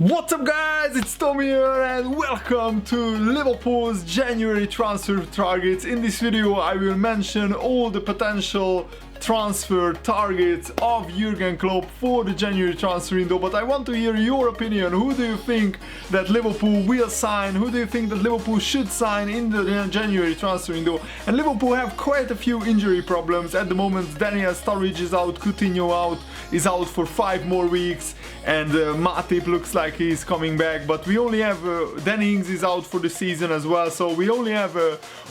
What's up guys, it's Tom here and welcome to Liverpool's January transfer targets. In this video I will mention all the potential transfer targets of Jurgen Klopp for the January transfer window, but I want to hear your opinion. Who do you think that Liverpool will sign? Who do you think that Liverpool should sign in the January transfer window? And Liverpool have quite a few injury problems at the moment. Daniel Sturridge is out, Coutinho is out for 5 more weeks, and Matip looks like he's coming back, but we only have Danny Ings is out for the season as well, so we only have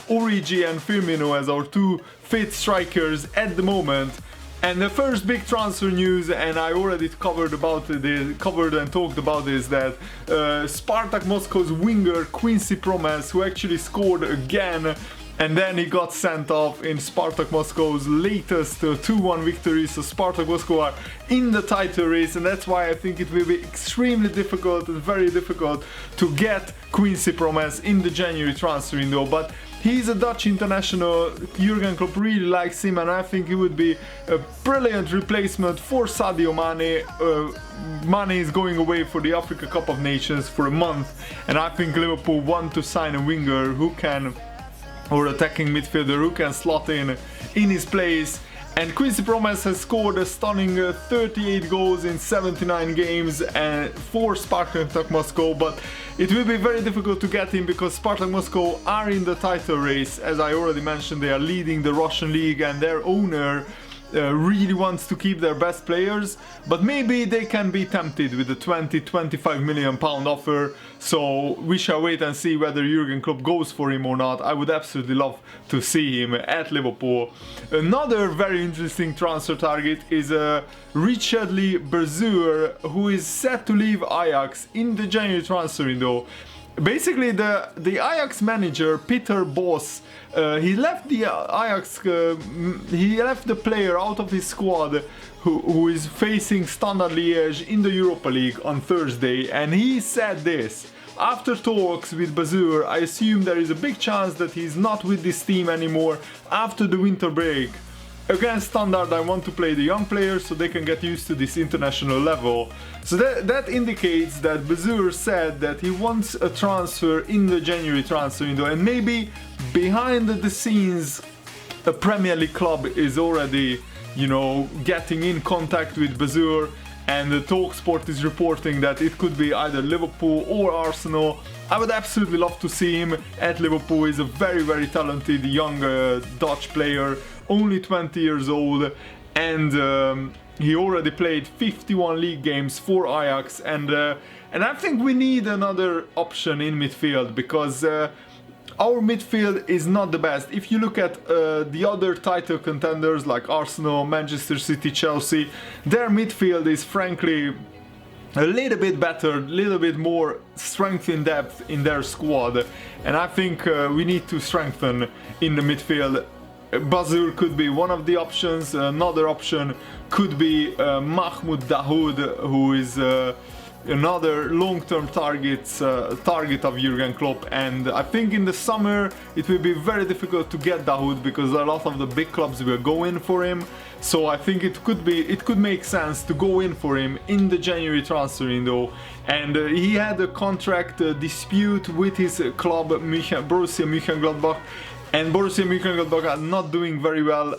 Origi and Firmino as our 2 fit strikers at the moment. And the first big transfer news, and I already covered and talked about this, that Spartak Moscow's winger Quincy Promes, who actually scored again, and then he got sent off in Spartak Moscow's latest 2-1 victory. So Spartak Moscow are in the title race, and that's why I think it will be extremely difficult and very difficult to get Quincy Promes in the January transfer window. But he's a Dutch international. Jurgen Klopp really likes him, and I think he would be a brilliant replacement for Sadio Mane. Mane is going away for the Africa Cup of Nations for a month, and I think Liverpool want to sign a winger who can, or attacking midfielder who can slot in his place. And Quincy Promes has scored a stunning 38 goals in 79 games for Spartak Moscow, but it will be very difficult to get him because Spartak Moscow are in the title race. As I already mentioned, they are leading the Russian league, and their owner really wants to keep their best players, but maybe they can be tempted with a 20-25 million pound offer. So we shall wait and see whether Jurgen Klopp goes for him or not. I would absolutely love to see him at Liverpool. Another very interesting transfer target is Richard-Lee Berzuer, who is set to leave Ajax in the January transfer window. Basically, the Ajax manager Peter Bosz, he left the Ajax. He left the player out of his squad who is facing Standard Liège in the Europa League on Thursday, and he said this: after talks with Berzuer, I assume there is a big chance that he's not with this team anymore after the winter break. Against Standard, I want to play the young players so they can get used to this international level. So that indicates that Berzuer said that he wants a transfer in the January transfer window, and maybe behind the scenes a Premier League club is already, getting in contact with Berzuer, and the TalkSport is reporting that it could be either Liverpool or Arsenal. I would absolutely love to see him at Liverpool. He's a very, very talented young Dutch player, only 20 years old, and he already played 51 league games for Ajax, and I think we need another option in midfield, because our midfield is not the best. If you look at the other title contenders like Arsenal, Manchester City, Chelsea, their midfield is frankly a little bit better, a little bit more strength in depth in their squad, and I think we need to strengthen in the midfield. Berzuer could be one of the options. Another option could be Mahmoud Dahoud, who is another long-term target of Jurgen Klopp. And I think in the summer it will be very difficult to get Dahoud because a lot of the big clubs will go in for him. So I think it could make sense to go in for him in the January transfer window. And he had a contract dispute with his club Borussia Mönchengladbach. And Borussia Mönchengladbach are not doing very well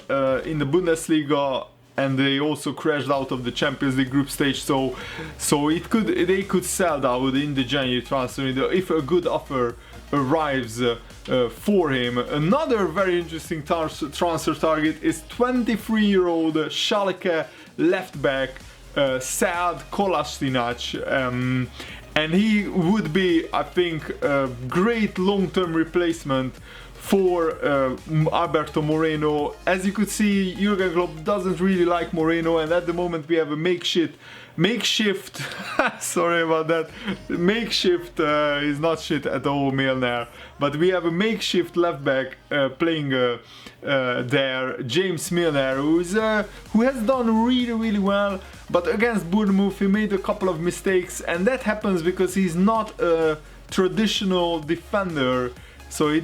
in the Bundesliga, and they also crashed out of the Champions League group stage. So they could sell Dahoud in the January transfer window if a good offer arrives for him. Another very interesting transfer target is 23-year-old Schalke left back Sead Kolasinac, and he would be, I think, a great long-term replacement for Alberto Moreno. As you could see, Jurgen Klopp doesn't really like Moreno, and at the moment we have a makeshift sorry about that, makeshift is not shit at all, Milner, but we have a makeshift left back playing there, James Milner, who has done really well, but against Bournemouth he made a couple of mistakes, and that happens because he's not a traditional defender. So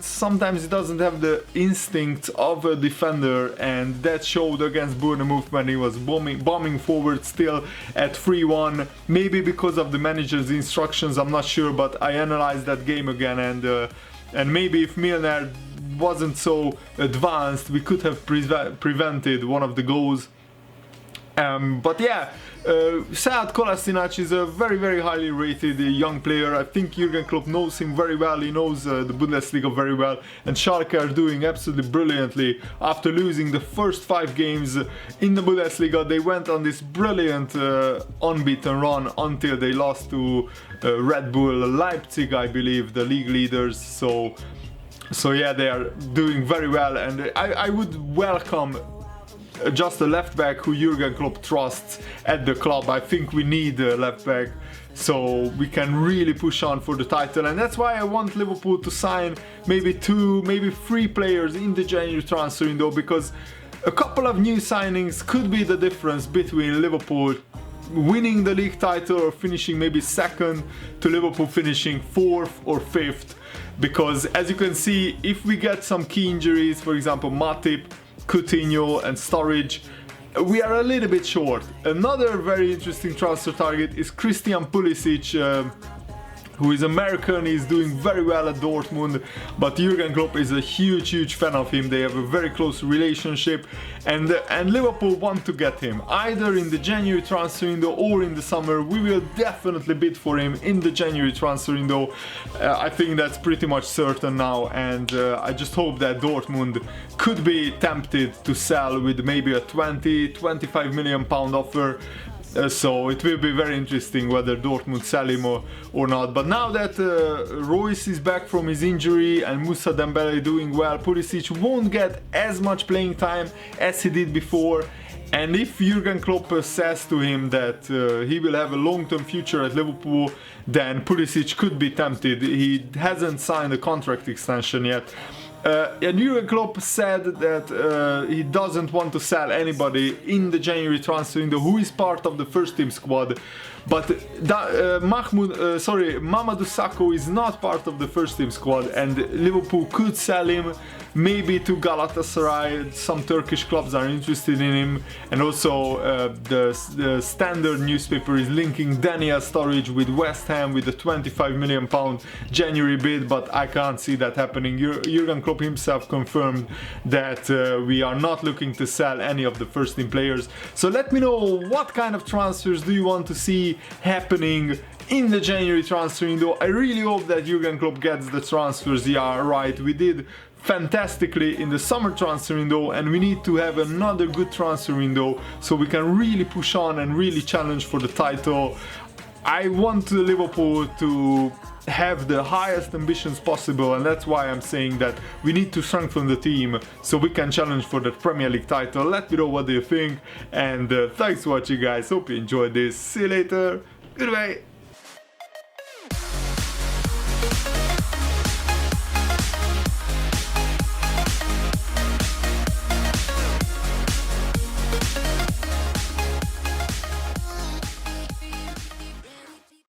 sometimes he doesn't have the instinct of a defender, and that showed against Bournemouth when he was bombing forward still at 3-1. Maybe because of the manager's instructions, I'm not sure, but I analyzed that game again, and maybe if Milner wasn't so advanced, we could have prevented one of the goals. But yeah, Sead Kolasinac is a very, very highly rated young player. I think Jurgen Klopp knows him very well. He knows the Bundesliga very well, and Schalke are doing absolutely brilliantly. After losing the first 5 games in the Bundesliga, they went on this brilliant unbeaten run until they lost to Red Bull Leipzig, I believe, the league leaders. So yeah, they are doing very well, and I would welcome just a left back who Jurgen Klopp trusts at the club. I think we need a left back so we can really push on for the title, and that's why I want Liverpool to sign maybe 2, maybe 3 players in the January transfer window, because a couple of new signings could be the difference between Liverpool winning the league title or finishing maybe 2nd to Liverpool finishing 4th or 5th. Because as you can see, if we get some key injuries, for example Matip, Coutinho and Sturridge, we are a little bit short. Another very interesting transfer target is Christian Pulisic, who is American. He's doing very well at Dortmund, but Jurgen Klopp is a huge fan of him. They have a very close relationship, and Liverpool want to get him either in the January transfer window or in the summer. We will definitely bid for him in the January transfer window. I think that's pretty much certain now, and I just hope that Dortmund could be tempted to sell with maybe a 20-25 million pound offer. So it will be very interesting whether Dortmund sell him or not. But now that Royce is back from his injury and Moussa Dembele doing well, Pulisic won't get as much playing time as he did before. And if Jurgen Klopp says to him that he will have a long-term future at Liverpool, then Pulisic could be tempted. He hasn't signed a contract extension yet. And Jurgen Klopp said that he doesn't want to sell anybody in the January transfer window who is part of the first team squad. But Mamadou Sakho is not part of the first team squad, and Liverpool could sell him maybe to Galatasaray. Some Turkish clubs are interested in him, and also the Standard newspaper is linking Daniel Sturridge with West Ham with a 25 million pound January bid, but I can't see that happening. Jurgen Klopp himself confirmed that we are not looking to sell any of the first team players. So let me know, what kind of transfers do you want to see happening in the January transfer window? I really hope that Jurgen Klopp gets the transfers right. We did fantastically in the summer transfer window, and we need to have another good transfer window so we can really push on and really challenge for the title. I want Liverpool to have the highest ambitions possible, and that's why I'm saying that we need to strengthen the team so we can challenge for the Premier League title. Let me know what do you think, and thanks for watching, guys. Hope you enjoyed this. See you later. Goodbye.